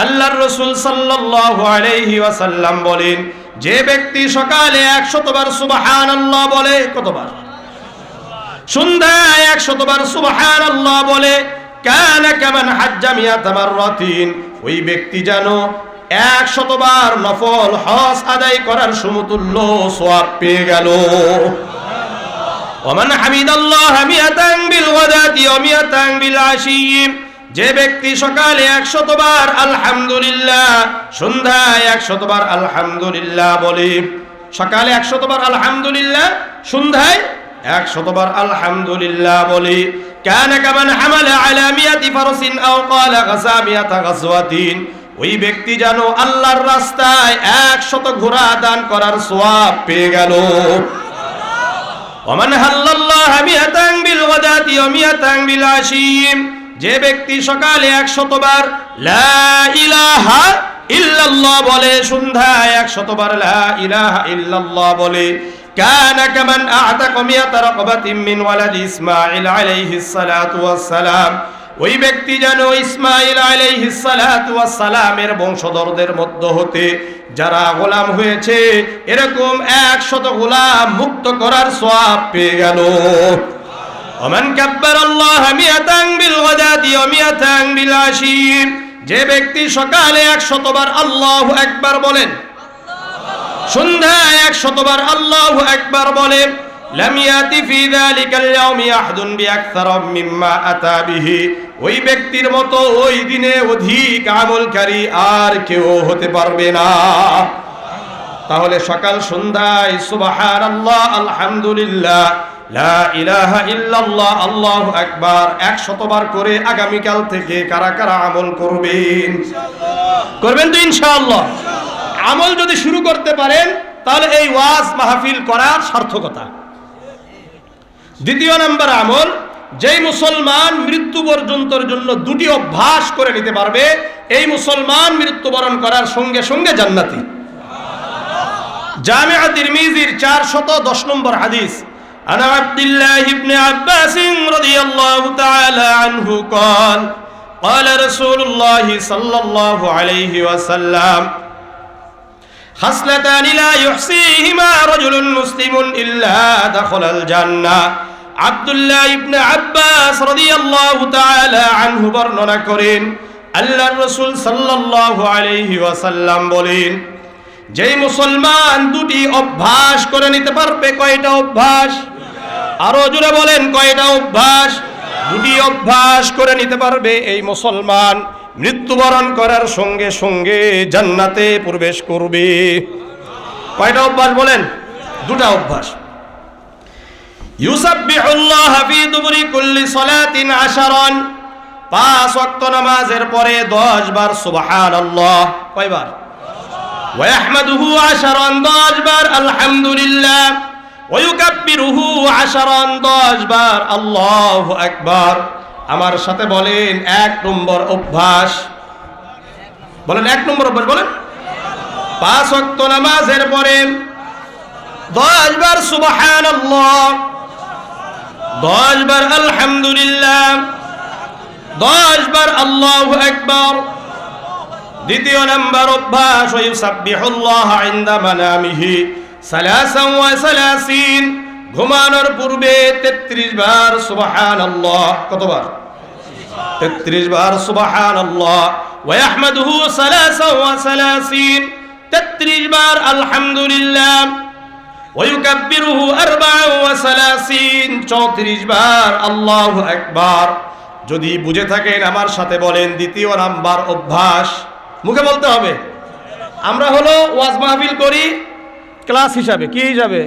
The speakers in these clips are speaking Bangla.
আল্লাহর রাসূল সাল্লাল্লাহু আলাইহি ওয়াসাল্লাম বলেন, যে ব্যক্তি সকালে 100 বার সুবহানাল্লাহ বলে, কতবার? সন্ধ্যায় 100 বার সুবহানাল্লাহ বলে, কানা কামান হাজ্জা মিয়াতা মাররাতিন, ওই ব্যক্তি যেন 100 বার নফল হজ আদায় করার সমতুল্য সওয়াব পেয়ে গেল। ওমান হামিদাল্লাহ মিয়াতান বিল গাদাতি ওয়া মিয়াতান বিল আশি, যে ব্যক্তি সকালে 100 বার আলহামদুলিল্লাহ, সন্ধ্যায় 100 বার আলহামদুলিল্লাহ বলে, সকালে 100 বার আলহামদুলিল্লাহ, সন্ধ্যায় 100 বার আলহামদুলিল্লাহ বলে, কানা কামান হামালা আলা মিয়াতি ফারসিন আও ক্বালা গাযা মিয়াতা গাযওয়াতিন, ওই ব্যক্তি যেন আল্লাহর রাস্তায় 100 ঘোড়া দান করার সওয়াব পেয়ে গেল। ওমান হাল্লাল্লাহ মিয়াতান বিল গাদাতি ওয়া মিয়াতান বিল আশি, যে ব্যক্তি সকালে 100 বার লা ইলাহা ইল্লাল্লাহ বলে, সন্ধ্যায় 100 বার লা ইলাহা ইল্লাল্লাহ বলে, কানা কামান আ'তাকা মিয়াতা রাকবাতিন মিন ওয়ালাদি ইসমাঈল আলাইহিস সালাতু ওয়াস সালাম, ওই ব্যক্তি যেন ইসমাঈল আলাইহিস সালাতু ওয়াস সালামের বংশধরদের মধ্য হতে যারা গোলাম হয়েছে এরকম 100 গোলাম মুক্ত করার সওয়াব পেয়ে গেল। ওমান কাব্বারাল্লাহ মিয়াতান বিল গাদাতি ওয়া মিয়াতান বিল আশি, যে ব্যক্তি সকালে 100 বার আল্লাহু আকবার বলেন, সন্ধ্যায় 100 বার আল্লাহু আকবার বলে, লাম ইয়াতি ফি যালিকাল ইয়াউমি আহাদুন বিআকসারা মিম্মা আতা বিহি, ওই ব্যক্তির মতো ওই দিনে অধিক আমলকারী আর কেউ হতে পারবে না। তাহলে সকাল সন্ধ্যায় সুবহানাল্লাহ, আলহামদুলিল্লাহ, লা ইলাহা ইল্লাল্লাহ, আল্লাহু আকবার 100 বার করে আগামীকাল থেকে কারা কারা আমল করবেন? করবেন তো ইনশাআল্লাহ। আমল যদি শুরু করতে পারেন তাহলে এই ওয়াজ মাহফিল করার সার্থকতা। দ্বিতীয় নাম্বার আমল, যেই মুসলমান মৃত্যু পর্যন্তর জন্য 2টি অভ্যাস করে নিতে পারবে, এই মুসলমান মৃত্যুবরণ করার সঙ্গে সঙ্গে জান্নাতি। জামিআ তিরমিজির 410 নম্বর হাদিস, আনা আব্দুল্লাহ ইবনে আব্বাস রাদিয়াল্লাহু তাআলা আনহু قال قال رسول الله صلى الله عليه وسلم خصلتان لا يحصيهما رجل مسلم إلا دخل الجنة। আব্দুল্লাহ ইবনে আব্বাস রাদিয়াল্লাহু তাআলা আনহু বর্ণনা করেন, আল্লাহর রাসূল সাল্লাল্লাহু আলাইহি ওয়াসাল্লাম বলেন, যেই মুসলমান 2টি অভ্যাস করে নিতে পারবে, কয়টা অভ্যাস? আরো জোরে বলেন, কয়টা অভ্যাস? 2টি অভ্যাস করে নিতে পারবে, এই মুসলমান মৃত্যুবরণ করার সঙ্গে সঙ্গে জান্নাতে প্রবেশ করবে। কয়টা অভ্যাস বলেন? 2টা অভ্যাস। ইউসাব্বিহুল্লাহ ফি দুবুরি কুল্লি সালাতিন 10, 5 ওয়াক্ত নামাজের পরে 10 বার সুবহানাল্লাহ, কয়বার? ওয়া ইয়াহমাদুহু 10, 10 বার আলহামদুলিল্লাহ, ওয়া ইউকাব্বিরুহু 10, 10 বার আল্লাহু আকবার। আমার সাথে বলেন 1 নম্বর অভ্যাস, বলেন 1 নম্বর অভ্যাস, বলেন 5 ওয়াক্ত নামাজের পরে 10 বার সুবহানাল্লাহ, 10 বার আলহামদুলিল্লাহ, 10 বার আল্লাহু আকবার। দ্বিতীয় নম্বর অভ্যাস, ইউসাব্বিহুল্লাহ ইনদা মানামিহি 33, ঘুমানোর পূর্বে 33 বার সুবহানাল্লাহ, কতবার? 33 বার সুবহানাল্লাহ। ওয়া ইয়াহমাদুহু 33, 33 বার আলহামদুলিল্লাহ। ওয়া ইউকাব্বিরুহু 34, 34 বার আল্লাহু আকবার। যদি বুঝে থাকেন আমার সাথে বলেন দ্বিতীয় নাম্বার অভ্যাস, মুখে বলতে হবে। আমরা হলো ওয়াজ মাহফিল করি ক্লাস হিসাবে, কি হিসাবে?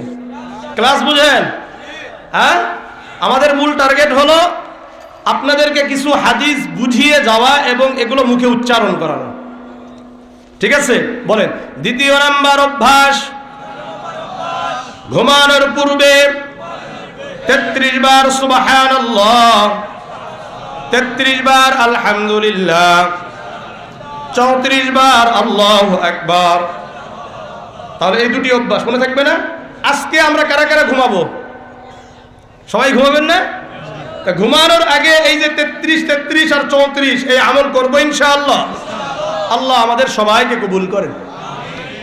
ক্লাস, বুঝেন? হ্যাঁ, আমাদের মূল টার্গেট হলো আপনাদেরকে কিছু হাদিস বুঝিয়ে যাওয়া এবং এগুলো মুখে উচ্চারণ করানো, ঠিক আছে? বলেন দ্বিতীয় নাম্বার অভ্যাস, ঘুমানোর পূর্বে 33 বার সুবহানাল্লাহ, 33 বার আলহামদুলিল্লাহ, 34 বার আল্লাহু আকবার। তাহলে এই 2টি অভ্যাস মনে থাকবে না? আজকে আমরা কারা কারা ঘুমাবো? সবাই ঘুমাবেন না? ঘুমানোর আগে এই যে 33, 33 আর 34 এই আমল করবো ইনশাআল্লাহ। আল্লাহ আমাদের সবাইকে কবুল করেন।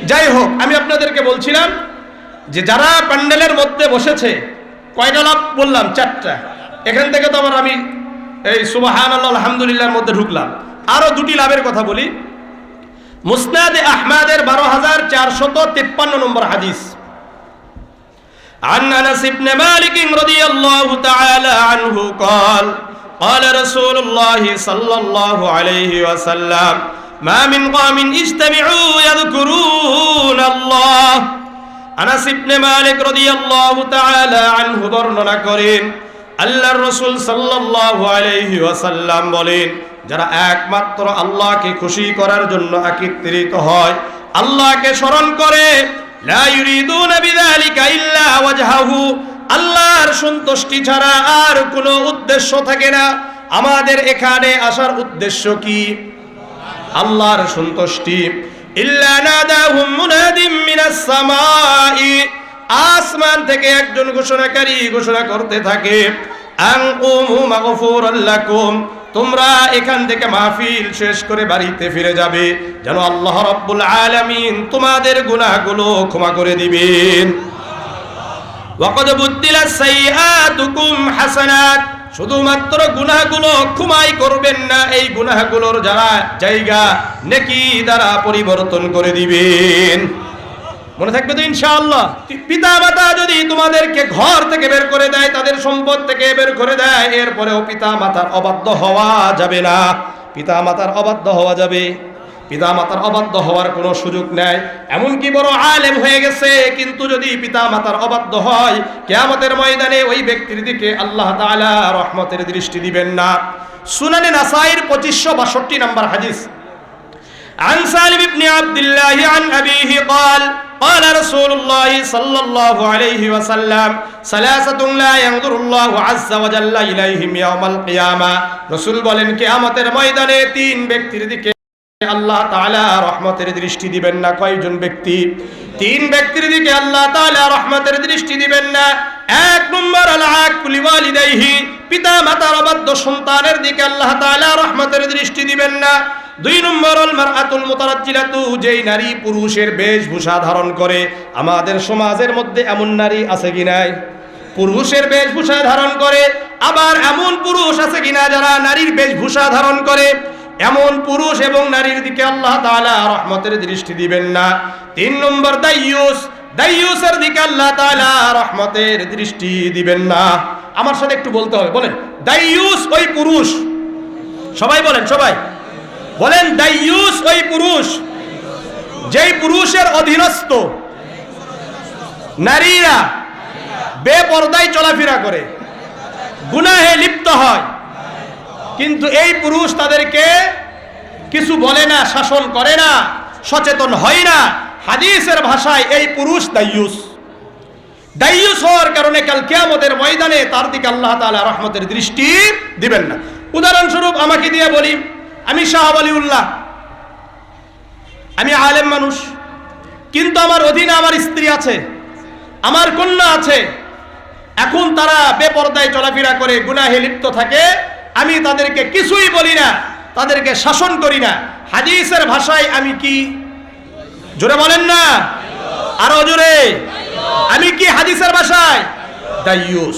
যাই হোক, আমি আপনাদেরকে বলছিলাম যে যারা প্যান্ডেলের মধ্যে বসেছে, কয়টা লাভ বললাম? 4টা। এখান থেকে তো আবার আমি এই সুবহানাল্লাহ আলহামদুলিল্লাহর মধ্যে ঢুকলাম। আরো 2টি লাভের কথা বলি। মুসনাদে আহমদের 12453 নম্বর হাদিস। عن أنس بن مالك رضي الله تعالى عنه قال قال رسول الله صلى الله عليه وسلم ما من قوم اجتمعوا يذكرون الله। আনাস ইবনে মালিক রাদিয়াল্লাহু তাআলা আনহু বর্ণনা করেন, আল্লাহর রাসূল সাল্লাল্লাহু আলাইহি ওয়াসাল্লাম বলেন, যারা একমাত্র আল্লাহকে খুশি করার জন্য একত্রিত হয়, আল্লাহকে স্মরণ করে, লা ইউরিদুনা বিযালিকা ইল্লা ওয়াজহাহু, আল্লাহর সন্তুষ্টি ছাড়া আর কোনো উদ্দেশ্য থাকে না। আমাদের এখানে আসার উদ্দেশ্য কি? আল্লাহর সন্তুষ্টি। ইল্লা নাদাহুম মুনাদিম মিনাস সামাই, আসমান থেকে একজন ঘোষণাকারী ঘোষণা করতে থাকে, আন কুমু মাগফুরাল লাকুম, তোমরা এখান থেকে মাহফিল শেষ করে বাড়িতে ফিরে যাবে, যেন আল্লাহ রাব্বুল আলামিন তোমাদের গুনাহগুলো ক্ষমা করে দিবেন। ওয়াকাদ বুদ্দিলাস সাইয়্যাতুকুম হাসানাত, শুধুমাত্র গুনাহগুলো ক্ষমাই করবেন না, এই গুনাহগুলোর যারা জায়গা নেকি দ্বারা পরিবর্তন করে দিবেন। মনে থাকবে তো ইনশাআল্লাহ? পিতা মাতা যদি তোমাদেরকে ঘর থেকে বের করে দেয়, তাদের সম্পদ থেকে বের করে দেয়, এরপরেও পিতা মাতার অবাধ্য হওয়া যাবে না। পিতা মাতার অবাধ্য হওয়া যাবে? পিতা মাতার অবাধ্য হওয়ার কোনো সুযোগ নেই। এমনকি বড় আলেম হয়ে গেছে, কিন্তু যদি পিতা মাতার অবাধ্য হয়, কিয়ামতের ময়দানে ওই ব্যক্তির দিকে আল্লাহ তাআলা রহমতের দৃষ্টি দিবেন না। সুনানে নাসাইর 2562 নম্বর হাদিস। عن سالم بن عبد الله عن أبيه قال قال رسول الله صلى الله عليه وسلم ثلاثة لا ينظر الله عز وجل إليهم يوم القيامة। রসুল বলেন, কিয়ামতের ময়দানে 3 ব্যক্তির দিকে আল্লাহ তাআলা রহমতের দৃষ্টি দিবেন না। কয়জন ব্যক্তি? 3 ব্যক্তির দিকে আল্লাহ তাআলা রহমতের দৃষ্টি দিবেন না। 1 নম্বর আল আকুল ওয়ালিদাইহি, পিতা মাতার অবাধ্য সন্তানের দিকে আল্লাহ তাআলা রহমতের দৃষ্টি দিবেন না। 2 নম্বর আল মারআতুল মুতারাজ্জিলাতু, যেই নারী পুরুষের বেশভূষা ধারণ করে। আমাদের সমাজের মধ্যে এমন নারী আছে কি নাই? পুরুষের বেশভূষা ধারণ করে। আবার এমন পুরুষ আছে কিনা যারা নারীর বেশভূষা ধারণ করে? এমন পুরুষ এবং নারীর দিকে আল্লাহ তাআলা রহমতের দৃষ্টি দিবেন না। 3 নম্বর দাইয়ুস, দাইয়ুসের দিকে আল্লাহ তাআলা রহমতের দৃষ্টি দিবেন না। আমার সাথে একটু বলতে হবে, বলেন দাইয়ুস ওই পুরুষ। সবাই বলেন, সবাই বলেন, দাইয়ুস ওই পুরুষ যেই পুরুষের অধীনস্থ নারীরা বেপরদায় চলাফেরা করে, গুনাহে লিপ্ত হয়, কিন্তু এই পুরুষ তাদেরকে কিছু বলে না, শাসন করে না, সচেতন হয় না। হাদিসের ভাষায় এই পুরুষ দাইয়ুস। দাইয়ুস হওয়ার কারণে কাল কিয়ামতের ময়দানে তার দিকে আল্লাহ তাআলা রহমতের দৃষ্টি দিবেন না। উদাহরণস্বরূপ আমাকে দিয়ে বলি, আমি শাহ ওয়ালিউল্লাহ, আমি আলেম মানুষ, কিন্তু আমার অধীনে আমার স্ত্রী আছে, আমার কন্যা আছে। এখন তারা বেপরদায় চলাফেরা করে, গুনাহে লিপ্ত থাকে। আমি তাদেরকে কিছুই বলি না, তাদেরকে শাসন করি না। হাদিসের ভাষায় আমি কি? জোরে বলেন না, আরো জোরে। আমি কি হাদিসের ভাষায়? দাইয়ুস।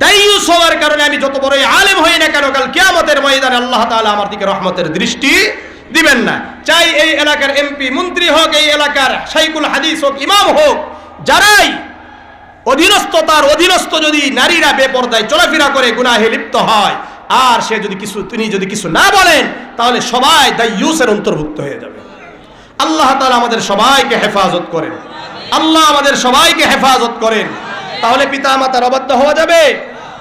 দাইয়ুস হওয়ার কারণে আমি যত বড়ই আলেম হই না কেন, কাল কিয়ামতের ময়দানে আল্লাহ তাআলা আমার দিকে রহমতের দৃষ্টি দিবেন না। চাই এই এলাকার এমপি মন্ত্রী হোক, এই এলাকার শাইখুল হাদিস হোক, ইমাম হোক, যারাই অধীনস্থ, তার অধীনস্থ যদি নারীরা বেপরদায় চলাফেরা করে, গুনাহে লিপ্ত হয়, আর সে যদি তিনি যদি কিছু না বলেন, তাহলে সবাই দাইয়ুসের অন্তর্ভুক্ত হয়ে যাবে। আল্লাহ তাআলা আমাদের সবাইকে হেফাজত করেন। আল্লাহ আমাদের সবাইকে হেফাজত করেন। তাহলে পিতা মাতার অবাধ্য হওয়া যাবে?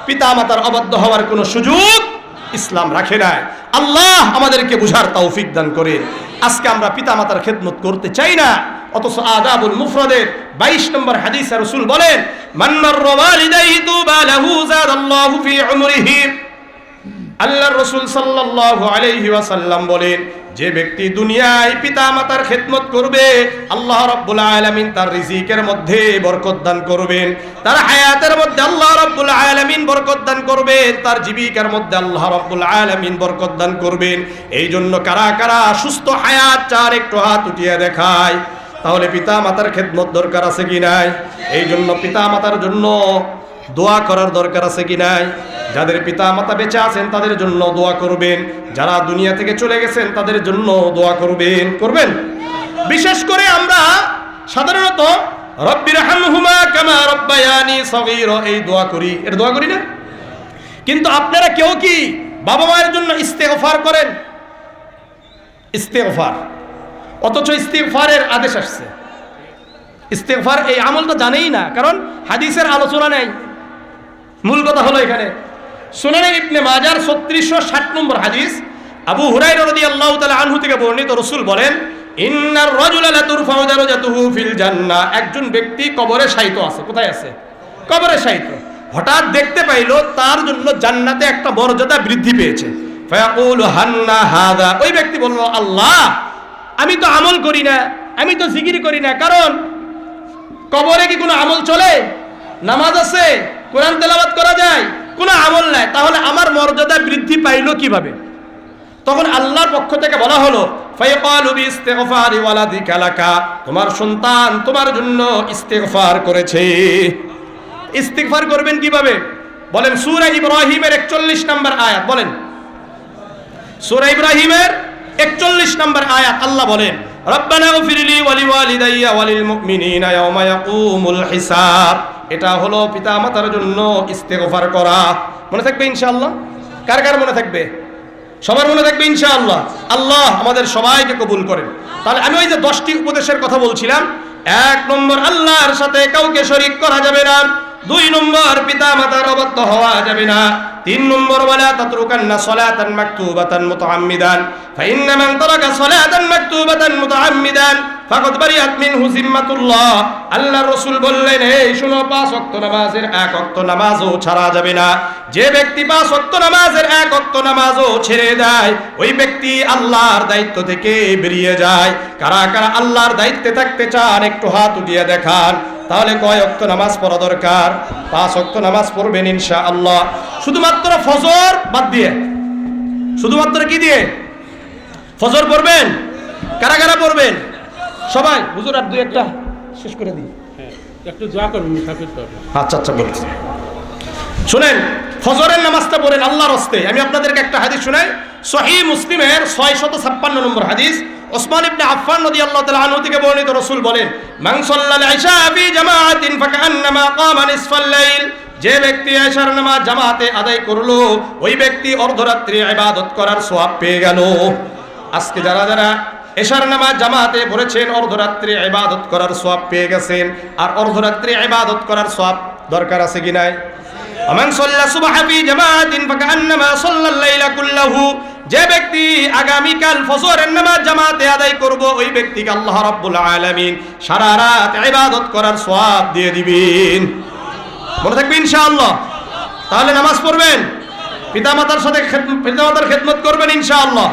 পিতা মাতার অবাধ্য হওয়ার কোনো সুযোগ ইসলাম রাখে না। আল্লাহ আমাদেরকে বুঝার তৌফিক দান করেন। আজকে আমরা পিতা মাতার খেদমত করতে চাই না, অথচ আদাবুল মুফরাদের 22 নম্বর হাদিসে রাসূল বলেন, মান মাররা ওয়ালিদাইহি তুবা লাহু যাদাল্লাহু ফি উমরিহি। আল্লাহর রাসূল সাল্লাল্লাহু আলাইহি ওয়াসাল্লাম বলেন, যে ব্যক্তি দুনিয়ায় পিতা মাতার খেদমত করবে, আল্লাহ রাব্বুল আলামিন তার রিজিকের মধ্যে বরকত দান করবেন, তার হায়াতের মধ্যে আল্লাহ রাব্বুল আলামিন বরকত দান করবেন, তার জীবিকার মধ্যে আল্লাহ রাব্বুল আলামিন বরকত দান করবেন। এই জন্য কারা কারা সুস্থ হায়াত চার একটু হাত উঠিয়ে দেখায়। তাহলে পিতা মাতার খেদমত দরকার আছে কি নাই? এই জন্য পিতা মাতার জন্য দোয়া করার দরকার আছে কি নাই? যাদের পিতা মাতা বেঁচে আছেন তাদের জন্য দোয়া করবেন, যারা দুনিয়া থেকে চলে গেছেন তাদের জন্য দোয়া করবেন। বিশেষ করে আমরা সাধারণত রব্বিরহামহুমা কামা রব্বায়ানি সগীরা এই দোয়া করি, এটা দোয়া করি না? কিন্তু আপনারা কেউ কি বাবা মায়ের জন্য ইস্তেগফার করেন? ইস্তেগফার, অথচ ইস্তেগফারের আদেশ আসছে। ইস্তেগফার এই আমল তো জানেই না, কারণ হাদিসের আলোচনা নেই। মূল কথা হলো এখানে সুনানে ইবনে মাজার 3660 নম্বর হাদিস, আবু হুরায়রা রাদিয়াল্লাহু তাআলা আনহু থেকে বর্ণিত, রাসূল বলেন, ইন্নার রাজুলা লা তুরফাউ দারাজাতুহু ফিল জান্নাহ, একজন ব্যক্তি কবরে শায়িত আছে। কোথায় আছে? কবরে শায়িত। হঠাৎ দেখতে পাইলো তার জন্য জান্নাতে একটা মর্যাদা বৃদ্ধি পেয়েছে। ফায়াকুলু হান্না হাযা, ওই ব্যক্তি বলল, আল্লাহ আমি তো আমল করি না, আমি তো জিকির করি না, কারণ কবরে কি কোনো আমল চলে? নামাজ আছে, কোরআন তেলাওয়াত করা যায়, কোনো আমল নাই, তাহলে আমার মর্যাদা বৃদ্ধি পাইলো কিভাবে? তখন আল্লাহর পক্ষ থেকে বলা হলো, ফায়াকালু বিইস্তিগফারি ওয়ালাদিকা লাকা, তোমার সন্তান তোমার জন্য ইস্তিগফার করেছে। ইস্তিগফার করবেন কিভাবে? বলেন সূরা ইব্রাহিমের 41 নম্বর আয়াত, বলেন সূরা ইব্রাহিমের 41 নম্বর আয়াত, আল্লাহ বলেন, রব্বানা গফিরলি ওয়া লিওয়ালিদাইয়া ওয়া লিল মুমিনিনা ইয়াওমা ইয়াকুমুল হিসাব। এটা হলো পিতা মাতার জন্য ইস্তেগফার করা। মনে থাকবে ইনশাআল্লাহ? কার কার মনে থাকবে? সবার মনে থাকবে ইনশাআল্লাহ। আল্লাহ আমাদের সবাইকে কবুল করেন। তাহলে আমি ওই যে 10টি উপদেশের কথা বলছিলাম, 1 নম্বর আল্লাহর সাথে কাউকে শরীক করা যাবে না, 2 নম্বর পিতা মাতার অবাধ্য হওয়া যাবে না, 3 নম্বর ওয়ালা তাতরুকান্না সালাতান মাকতুবাতান মুতাআম্মিদান ফাইন্না মান তারাকা সালাতান মাকতুবাতান মুতাআম্মিদান ফাকাদ বারিয়াত মিনহু জিম্মাতুল্লাহ। আল্লাহর রাসূল বললেন, এই শুনো, 5 ওয়াক্ত নামাজের 1 ওয়াক্ত নামাজও ছাড়া যাবে না। যে ব্যক্তি 5 ওয়াক্ত নামাজের 1 ওয়াক্ত নামাজও ছেড়ে দেয়, ওই ব্যক্তি আল্লাহর দায়িত্ব থেকে বেরিয়ে যায়। কারা কারা আল্লাহর দায়িত্বে থাকতে চান একটু হাত উঠিয়ে দেখান। তাহলে কয় ওয়াক্ত নামাজ পড়া দরকার? 5 ওয়াক্ত নামাজ পড়বেন ইনশাআল্লাহ। শুধুমাত্র ফজর বাদ দিয়ে, শুধুমাত্র কি দিয়ে? ফজর পড়বেন। কারা কারা পড়বেন? সবাই। হুজুর আর 2-1টা শেষ করে দিই। একটু দোয়া করবেন মুসাফির করবেন। আচ্ছা বলছি, শুনেন, ফজরের নামাজটা পড়েন আল্লাহর হস্তে। আমি আপনাদেরকে একটা হাদিস শোনাই, সহিহ মুসলিমের 656 নম্বর হাদিস, ওসমান ইবনে আফফান রাদিয়াল্লাহু তাআলা আনহু থেকে বর্ণিত, রাসূল বলেন, মান সাল্লাল ইশা ফি জামাআতিন ফাকান্নামা কামা নিসফাল লাইল, যে ব্যক্তি ইশার নামাজ জামাতে আদায় করলো, ওই ব্যক্তি অর্ধরাত্রি ইবাদত করার সওয়াব পেয়ে গেল। আজকে যারা যারা ইশার নামাজ জামাতে পড়েছেন, অর্ধরাত্রি ইবাদত করার সওয়াব পেয়ে গেছেন। আর অর্ধরাত্রি ইবাদত করার সওয়াব দরকার আছে কি নাই? আমান সাল্লা সুবহা ফি জামাআতিন ফাকান্নামা সাল্লাল লাইলা কুল্লাহু, যে ব্যক্তি আগামীকাল ফজরের নামাজ জামাতে আদায় করব, ওই ব্যক্তিকে আল্লাহ রাব্বুল আলামিন সারা রাত ইবাদত করার সওয়াব দিয়ে দিবেন। মনে থাকবে ইনশাআল্লাহ। তাহলে নামাজ পড়বেন, পিতামাতার সাথে পিতামাতার খেদমত করবেন ইনশাআল্লাহ।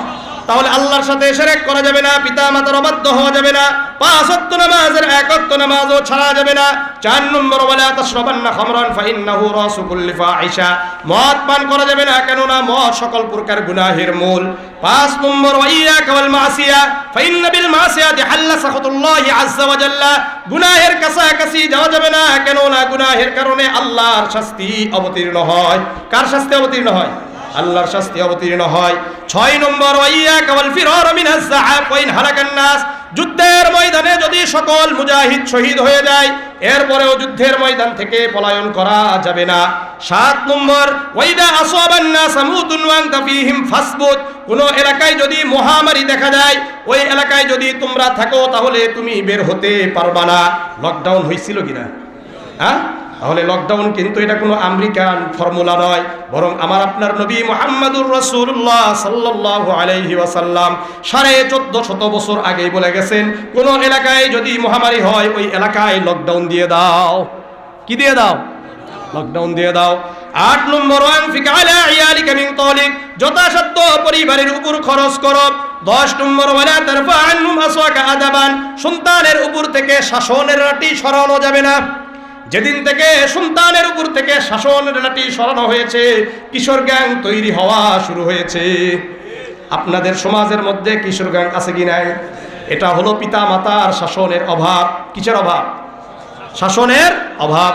তাহলে আল্লাহর সাথে শিরক করা যাবে না, পিতা মাতার অবাধ্য হওয়া যাবে না, 5 ওয়াক্ত নামাজের 1 ওয়াক্ত নামাজও ছাড়া যাবে না। 4 নম্বর ওয়ালা তাশরাবান্না খামরান ফাইন্নাহু রাসু কুল্লি ফাহিশা, মদ পান করা যাবে না, কেননা মদ সকল প্রকার গুনাহের মূল। 5 নম্বর ওয়াইয়াকা ওয়াল মাসিয়া ফাইন্না বিল মাসিয়াতি হাল্লা সাখাতুল্লাহি আযজা ওয়া জাল্লা, গুনাহের কাছাকাছি যাওয়া যাবে না, কেননা গুনাহের কারণে আল্লাহর শাস্তি অবতীর্ণ হয়। কার শাস্তি অবতীর্ণ হয়? আল্লাহর শাস্তি অবতীর্ণ হয়। 6 নম্বর ওয়াইয়াকা ওয়াল ফিরার মিনাজ যাহাব ওয়া ইন হালাকান নাস, যুদ্ধের ময়দানে যদি সকল মুজাহিদ শহীদ হয়ে যায়, এরপরেও যুদ্ধের ময়দান থেকে পলায়ন করা যাবে না। 7 নম্বর ওয়াইদা আসাবান নাস মুতুন ওয়া আনতা ফীহিম ফাসবুত, কোন এলাকায় যদি মহামারী দেখা যায়, ওই এলাকায় যদি তোমরা থাকো, তাহলে তুমি বের হতে পারবা না। লকডাউন হয়েছিল কিনা? হ্যাঁ, তাহলে লকডাউন কিন্তু এটা কোনো আমেরিকান ফর্মুলা নয়, বরং আমার আপনার নবী মুহাম্মদুর রাসূলুল্লাহ সাল্লাল্লাহু আলাইহি ওয়াসাল্লাম 1450 বছর আগেই বলে গেছেন, কোন এলাকায় যদি মহামারী হয়, ওই এলাকায় লকডাউন দিয়ে দাও। কি দিয়ে দাও? লকডাউন দিয়ে দাও। 8 নম্বর ওয়ানফিক আলা ইয়ালিকা মিন তালিক, যথাসাধ্য পরিবারের উপর খরচ করো। 10 নম্বর ওয়ালা তারফা আনহুম আসওয়াকা আদাবান, সন্তানের উপর থেকে শাসনের লাঠি সরানো যাবে না। যেদিন থেকে সন্তানের উপর থেকে শাসনের লাঠি সরানো হয়েছে, কিশোর গ্যাং তৈরি হওয়া শুরু হয়েছে। আপনাদের সমাজের মধ্যে কিশোর গ্যাং আছে কি নাই? এটা হলো পিতা মাতার শাসনের অভাব। কিসের অভাব? শাসনের অভাব।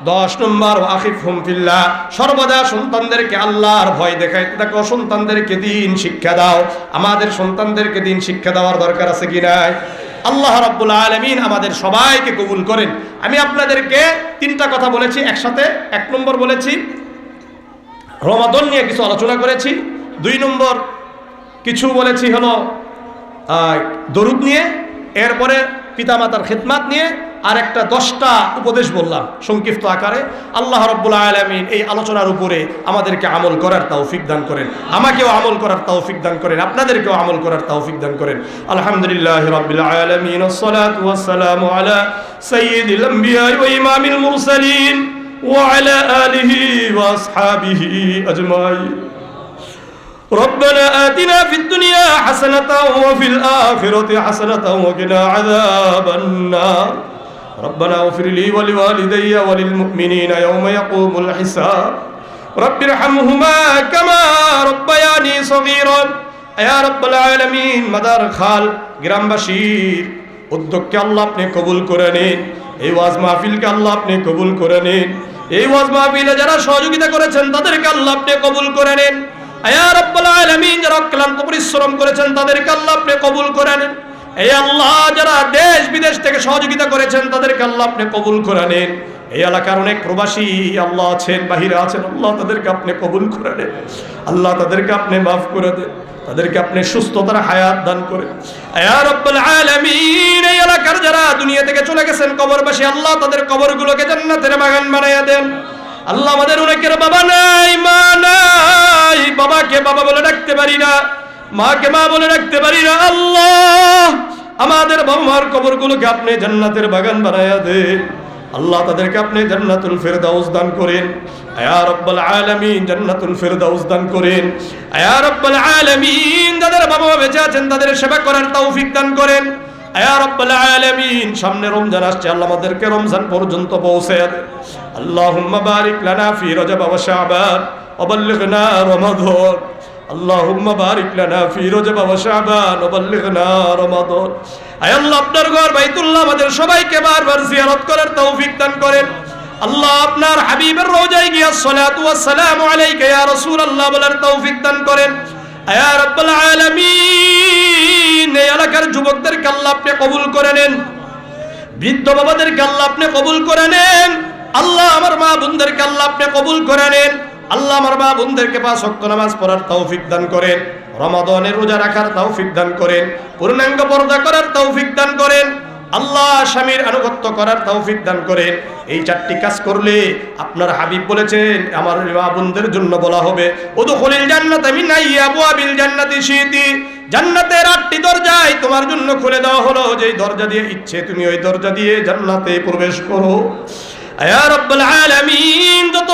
10 নম্বর ওয়াকিফহুম ফিল্লাহ, সর্বদা সন্তানদেরকে আল্লাহর ভয় দেখাইতে থাকো, সন্তানদেরকে দিন শিক্ষা দাও। আমাদের সন্তানদেরকে দিন শিক্ষা দেওয়ার দরকার আছে কি নাই? আল্লাহ রাব্বুল আলামিন আমাদের সবাইকে কবুল করেন। আমি আপনাদেরকে 3টা কথা বলেছি একসাথে। 1 নম্বর বলেছি রমাদান নিয়ে কিছু আলোচনা করেছি। 2 নম্বর কিছু বলেছি হলো দরুদ নিয়ে, এরপরে পিতামাতার খিদমাত নিয়ে, আর একটা 10টা উপদেশ বললাম সংক্ষিপ্ত আকারে। আল্লাহ রাব্বুল আলামিন এই আলোচনার উপরে আমাদেরকে আমল করার তৌফিক দান করেন, আমাকেও আমল করার তৌফিক দান করেন, আপনাদেরকেও আমল করার তৌফিক দান করেন। আলহামদুলিল্লাহি রাব্বিল আলামিন, ওয়াসসালাতু ওয়াসসালামু আলা সাইয়্যিদিল আমবিয়া ওয়া ইমামিল মুরসালিন ওয়া আলা আলিহি ওয়া আসহাবিহি আজমাইন। ربنا آتنا في الدنيا حسنة وفي الآخرة حسنة وقنا عذاب النار. ربنا اغفر لي ولوالدي وللمؤمنين يوم يقوم الحساب. رب ارحمهما كما ربياني صغيرا. يا رب العالمين, মাদার খাল গ্রামবাসীর উদ্যোগকে আল্লাহ আপনি কবুল করে নিন। এই ওয়াজ মাহফিলকে আল্লাহ আপনি কবুল করে নিন। এই ওয়াজ মাহফিলে যারা সহযোগিতা করেছেন তাদেরকে আল্লাহ আপনি কবুল করে নিন। ইয়া রাব্বুল আলামিন, যারা ক্লান্ত পরিশ্রম করেছেন তাদেরকে আল্লাহ আপনি কবুল করে নিন। এই আল্লাহ, যারা দেশ বিদেশ থেকে সহযোগিতা করেছেন তাদেরকে আল্লাহ আপনি কবুল করে নিন। এই এলাকার অনেক প্রবাসী আল্লাহ আছেন, বাহিরে আছেন, আল্লাহ তাদেরকে আপনি কবুল করে নেন। আল্লাহ তাদেরকে আপনি মাফ করে দেন, তাদেরকে আপনি সুস্থতার হায়াত দান করেন। ইয়া রাব্বুল আলামিন, এই এলাকার যারা দুনিয়া থেকে চলে গেছেন কবরবাসী, আল্লাহ তাদের কবরগুলোকে জান্নাতের বাগান বানাইয়া দেন। আল্লাহ, আমাদের অনেকের বাবা নাই, মা নাই, বাবাকে বাবা বলে ডাকতে পারি না, মাকে মা বলে ডাকতে পারি না। আল্লাহ, আমাদের বাবা মার কবরগুলোকে আপনি জান্নাতের বাগান বানাইয়া দেন। আল্লাহ, তাদেরকে আপনি জান্নাতুল ফিরদাউস দান করেন। ইয়া রাব্বুল আলামিন, জান্নাতুল ফিরদাউস দান করেন। ইয়া রাব্বুল আলামিন, যাদের বাবা মা বেঁচে আছেন তাদের সেবা করার তৌফিক দান করেন। ইয়া রাব্বুল আলামিন, সামনে রমজান আসছে, আল্লাহ আমাদেরকে রমজান পর্যন্ত পৌঁছায় দেন। আল্লাহুম্মা বারিক লানা ফি রজব ওয়া শাবান ওয়া বাল্লিগনা রমাদান। আল্লাহুম্মা বারিক লানা ফি রজব ওয়া শাবান ওয়া বাল্লিগনা রমাদান। আয় আল্লাহ, আপনার ঘর বাইতুল্লাহ আমাদের সবাইকে বারবার জিয়ারত করার তৌফিক দান করেন। আল্লাহ, আপনার হাবিবের রওজায় গিয়ে আসসালাতু ওয়াসসালামু আলাইকা ইয়া রাসূলুল্লাহ বলার তৌফিক দান করেন। ইয়া রাব্বুল আলামিন, এই এলাকার যুবকদেরকে আল্লাহ আপনি কবুল করে নেন, বৃদ্ধ বাবাদেরকে আল্লাহ আপনি কবুল করে নেন। আল্লাহ, আমার মা বোনদেরকে আল্লাহ আপনি কবুল করে নেন। আল্লাহ, আমার মা বোনদেরকে 5 ওয়াক্ত নামাজ পড়ার তৌফিক দান করেন, রমাদানের রোজা রাখার তৌফিক দান করেন, পূর্ণাঙ্গ পর্দা করার তৌফিক দান করেন। আল্লাহ, স্বামীর আনুগত্য করার তৌফিক দান করেন। এই 4টি কাজ করলে আপনার হাবিব বলেছেন, আমার মা বোনদের জন্য বলা হবে, উদখুলিল জান্নাতা মিন আবওয়াবিল জান্নাতি শিতি, জান্নাতের 8টি দরজায় তোমার জন্য খুলে দেওয়া হলো, যেই দরজা দিয়ে ইচ্ছে তুমি ওই দরজা দিয়ে জান্নাতে প্রবেশ করো। ইয়া রাব্বুল আলামিন, যত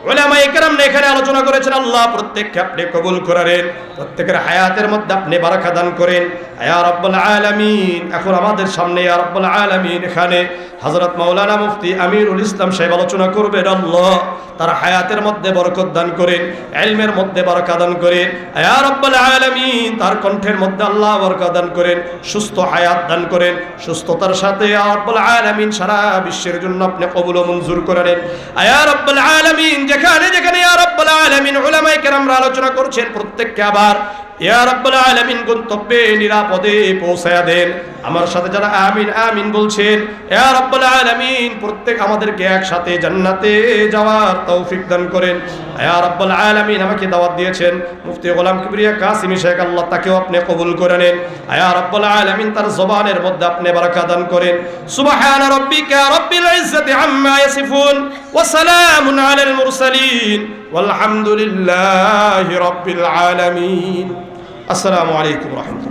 উলামায়ে কেরাম এখানে আলোচনা করেছেন, আল্লাহ প্রত্যেককে আপনি কবুল করেন, প্রত্যেকের হায়াতের মধ্যে আপনি বারাকা দান করেন। ইয়া রাব্বুল আলামিন, এখন আমাদের সামনে ইয়া রাব্বুল আলামিন এখানে হযরত মাওলানা মুফতি আমিরুল ইসলাম সাহেব আলোচনা করবেন। আল্লাহ, তার হায়াতের মধ্যে বরকত দান করেন, ইলমের মধ্যে বারাকা দান করেন। ইয়া রাব্বুল আলামিন, তার কণ্ঠের মধ্যে আল্লাহ বারাকা দান করেন, সুস্থ হায়াত দান করেন। সুস্থতার সাথে ইয়া রাব্বুল আলামিন সারা বিশ্বের জন্য আপনি কবুল ও মঞ্জুর করে নেন। ইয়া রাব্বুল আলামিন, যেখানে যেখানে ইয়া রাব্বুল আলামিন উলামায়ে কেরামরা আলোচনা করছেন, প্রত্যেককে আবার ইয়া রাব্বুল আলামিন গন্তব্যে নিরাপদে পৌঁছায়া দেন। আমার সাথে যারা আমিন আমিন বলছেন, ইয়া রাব্বুল আলামিন প্রত্যেক আমাদেরকে একসাথে জান্নাতে যাওয়ার তৌফিক দান করেন। ইয়া রাব্বুল আলামিন, আমাকে দাওয়াত দিয়েছেন মুফতি গোলাম কিবরিয়া কাসিমি শেখ, আল্লাহ তাকেও আপনি কবুল করে নেন। ইয়া রাব্বুল আলামিন, তার জবানের মধ্যে আপনি বারাকা দান করেন। সুবহান রাব্বিকা রাব্বিল ইজ্জাতি আম্মা ইয়াসিফুন ওয়া সালামুন আলাল মুরসালিন ওয়ালহামদুলিল্লাহি রাব্বিল আলামিন। আসসালামু আলাইকুম ওয়া রাহমাতুল্লাহ।